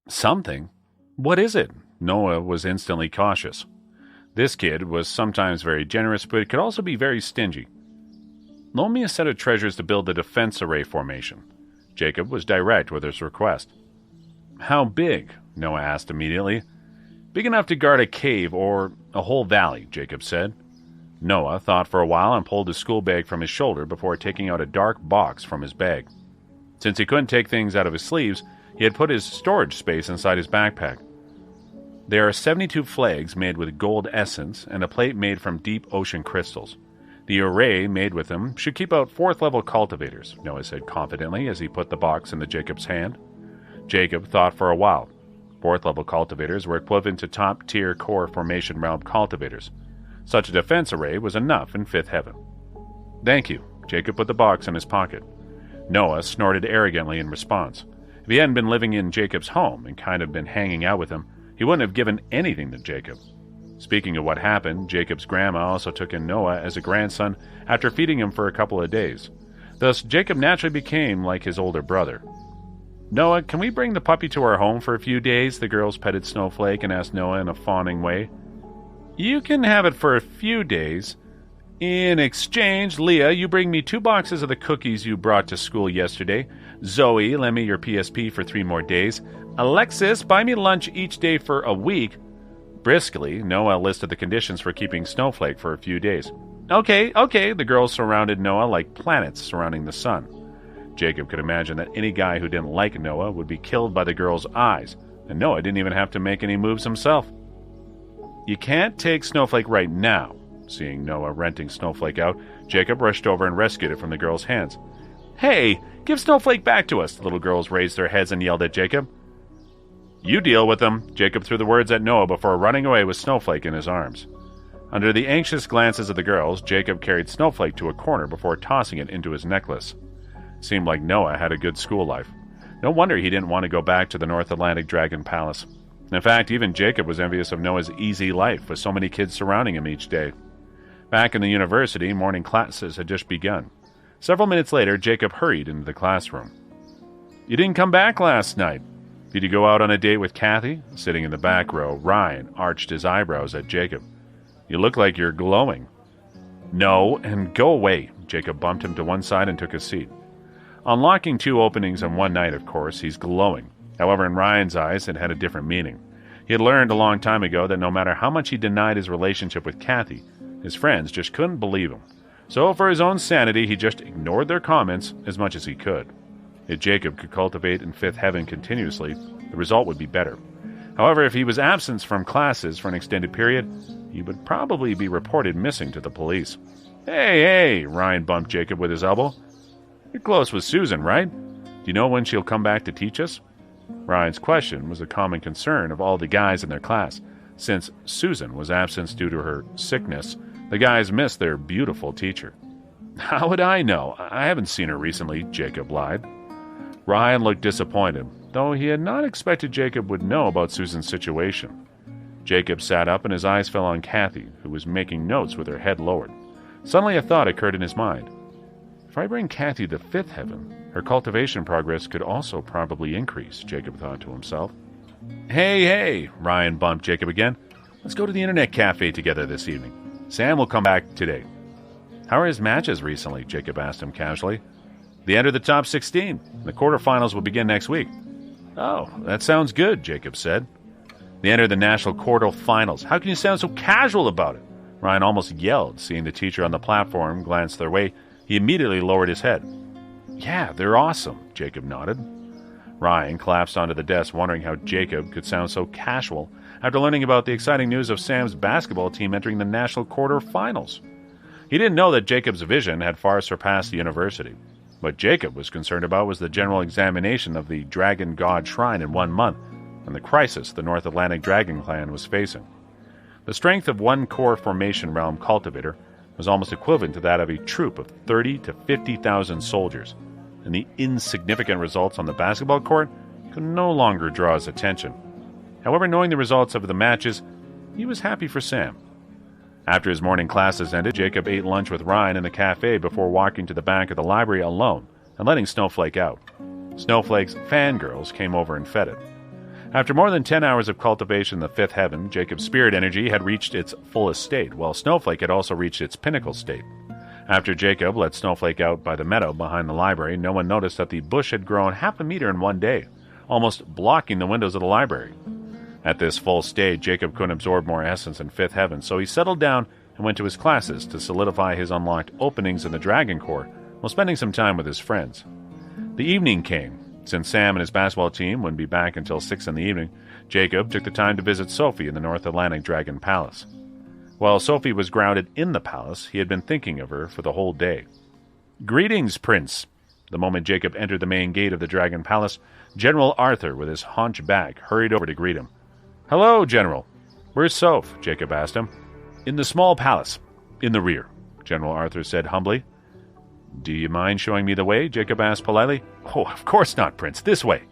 Something? What is it? Noah was instantly cautious. This kid was sometimes very generous, but could also be very stingy. Loan me a set of treasures to build the defense array formation. Jacob was direct with his request. How big? Noah asked immediately. Big enough to guard a cave or a whole valley, Jacob said. Noah thought for a while and pulled his school bag from his shoulder before taking out a dark box from his bag. Since he couldn't take things out of his sleeves, he had put his storage space inside his backpack. There are 72 flags made with gold essence and a plate made from deep ocean crystals. The array made with them should keep out 4th-level cultivators, Noah said confidently as he put the box into Jacob's hand. Jacob thought for a while. 4th-level cultivators were equivalent to top-tier core formation realm cultivators. Such a defense array was enough in 5th heaven. Thank you. Jacob put the box in his pocket. Noah snorted arrogantly in response. If he hadn't been living in Jacob's home and kind of been hanging out with him, he wouldn't have given anything to Jacob. Speaking of what happened, Jacob's grandma also took in Noah as a grandson after feeding him for a couple of days. Thus, Jacob naturally became like his older brother. Noah, can we bring the puppy to our home for a few days? The girls petted Snowflake and asked Noah in a fawning way. You can have it for a few days. In exchange, Leah, you bring me 2 boxes of the cookies you brought to school yesterday. Zoe, lend me your PSP for 3 more days. Alexis, buy me lunch each day for a week. Briskly, Noah listed the conditions for keeping Snowflake for a few days. Okay, the girls surrounded Noah like planets surrounding the sun. Jacob could imagine that any guy who didn't like Noah would be killed by the girls' eyes, and Noah didn't even have to make any moves himself. You can't take Snowflake right now. Seeing Noah renting Snowflake out, Jacob rushed over and rescued it from the girls' hands. Hey, give Snowflake back to us, the little girls raised their heads and yelled at Jacob. You deal with them, Jacob threw the words at Noah before running away with Snowflake in his arms. Under the anxious glances of the girls, Jacob carried Snowflake to a corner before tossing it into his necklace. Seemed like Noah had a good school life. No wonder he didn't want to go back to the North Atlantic Dragon Palace. In fact, even Jacob was envious of Noah's easy life with so many kids surrounding him each day. Back in the university, morning classes had just begun. Several minutes later, Jacob hurried into the classroom. You didn't come back last night. Did you go out on a date with Kathy? Sitting in the back row, Ryan arched his eyebrows at Jacob. You look like you're glowing. No, and go away. Jacob bumped him to one side and took his seat. Unlocking 2 openings in one night, of course, he's glowing. However, in Ryan's eyes, it had a different meaning. He had learned a long time ago that no matter how much he denied his relationship with Kathy, his friends just couldn't believe him. So for his own sanity, he just ignored their comments as much as he could. If Jacob could cultivate in 5th heaven continuously, the result would be better. However, if he was absent from classes for an extended period, he would probably be reported missing to the police. Hey, Ryan bumped Jacob with his elbow. You're close with Susan, right? Do you know when she'll come back to teach us? Ryan's question was a common concern of all the guys in their class. Since Susan was absent due to her sickness, the guys missed their beautiful teacher. How would I know? I haven't seen her recently, Jacob lied. Ryan looked disappointed, though he had not expected Jacob would know about Susan's situation. Jacob sat up and his eyes fell on Kathy, who was making notes with her head lowered. Suddenly a thought occurred in his mind. If I bring Kathy to 5th heaven, her cultivation progress could also probably increase, Jacob thought to himself. Hey, Ryan bumped Jacob again. Let's go to the internet cafe together this evening. Sam will come back today. How are his matches recently? Jacob asked him casually. They entered the top 16. The quarterfinals will begin next week. Oh, that sounds good, Jacob said. They entered the national quarterfinals. How can you sound so casual about it? Ryan almost yelled, seeing the teacher on the platform glance their way. He immediately lowered his head. Yeah, they're awesome, Jacob nodded. Ryan collapsed onto the desk, wondering how Jacob could sound so casual after learning about the exciting news of Sam's basketball team entering the national quarterfinals. He didn't know that Jacob's vision had far surpassed the university. What Jacob was concerned about was the general examination of the Dragon God Shrine in 1 month, and the crisis the North Atlantic Dragon Clan was facing. The strength of one core formation realm cultivator was almost equivalent to that of a troop of 30 to 50,000 soldiers, and the insignificant results on the basketball court could no longer draw his attention. However, knowing the results of the matches, he was happy for Sam. After his morning classes ended, Jacob ate lunch with Ryan in the cafe before walking to the back of the library alone and letting Snowflake out. Snowflake's fangirls came over and fed it. After more than 10 hours of cultivation in the fifth heaven, Jacob's spirit energy had reached its fullest state, while Snowflake had also reached its pinnacle state. After Jacob let Snowflake out by the meadow behind the library, no one noticed that the bush had grown half a meter in one day, almost blocking the windows of the library. At this full stage, Jacob couldn't absorb more essence in fifth heaven, so he settled down and went to his classes to solidify his unlocked openings in the Dragon Core while spending some time with his friends. The evening came. Since Sam and his basketball team wouldn't be back until 6 in the evening, Jacob took the time to visit Sophie in the North Atlantic Dragon Palace. While Sophie was grounded in the palace, he had been thinking of her for the whole day. "Greetings, Prince." The moment Jacob entered the main gate of the Dragon Palace, General Arthur, with his haunch back, hurried over to greet him. "Hello, General." "Where's Soph?" Jacob asked him. "In the small palace, in the rear," General Arthur said humbly. "Do you mind showing me the way?" Jacob asked politely. "Oh, of course not, Prince. This way."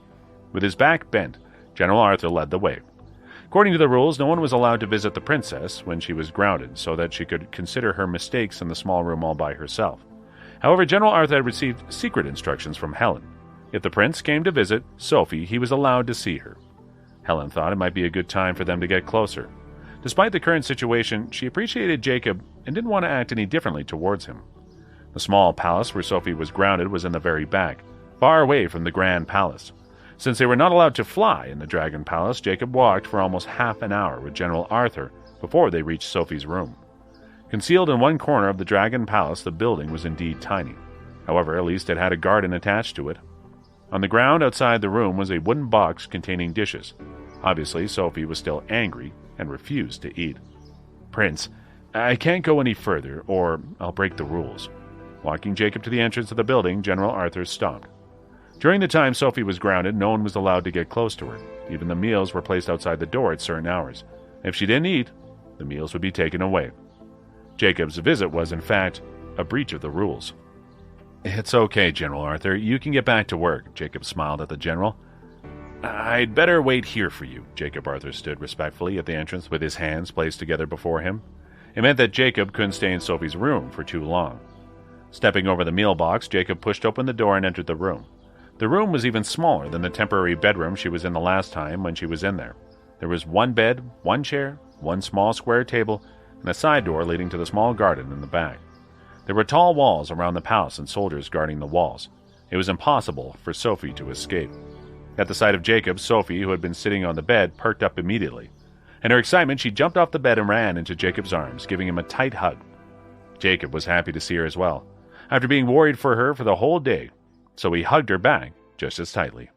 With his back bent, General Arthur led the way. According to the rules, no one was allowed to visit the princess when she was grounded, so that she could consider her mistakes in the small room all by herself. However, General Arthur had received secret instructions from Helen. If the prince came to visit Sophie, he was allowed to see her. Helen thought it might be a good time for them to get closer. Despite the current situation, she appreciated Jacob and didn't want to act any differently towards him. The small palace where Sophie was grounded was in the very back, far away from the grand palace. Since they were not allowed to fly in the Dragon Palace, Jacob walked for almost half an hour with General Arthur before they reached Sophie's room. Concealed in one corner of the Dragon Palace, the building was indeed tiny. However, at least it had a garden attached to it. On the ground outside the room was a wooden box containing dishes. Obviously, Sophie was still angry and refused to eat. "Prince, I can't go any further, or I'll break the rules." Walking Jacob to the entrance of the building, General Arthur stopped. During the time Sophie was grounded, no one was allowed to get close to her. Even the meals were placed outside the door at certain hours. If she didn't eat, the meals would be taken away. Jacob's visit was, in fact, a breach of the rules. "It's okay, General Arthur. You can get back to work," Jacob smiled at the general. "I'd better wait here for you." Jacob Arthur stood respectfully at the entrance with his hands placed together before him. It meant that Jacob couldn't stay in Sophie's room for too long. Stepping over the meal box, Jacob pushed open the door and entered the room. The room was even smaller than the temporary bedroom she was in the last time when she was in there. There was one bed, one chair, one small square table, and a side door leading to the small garden in the back. There were tall walls around the palace and soldiers guarding the walls. It was impossible for Sophie to escape. At the sight of Jacob, Sophie, who had been sitting on the bed, perked up immediately. In her excitement, she jumped off the bed and ran into Jacob's arms, giving him a tight hug. Jacob was happy to see her as well, after being worried for her for the whole day, so he hugged her back just as tightly.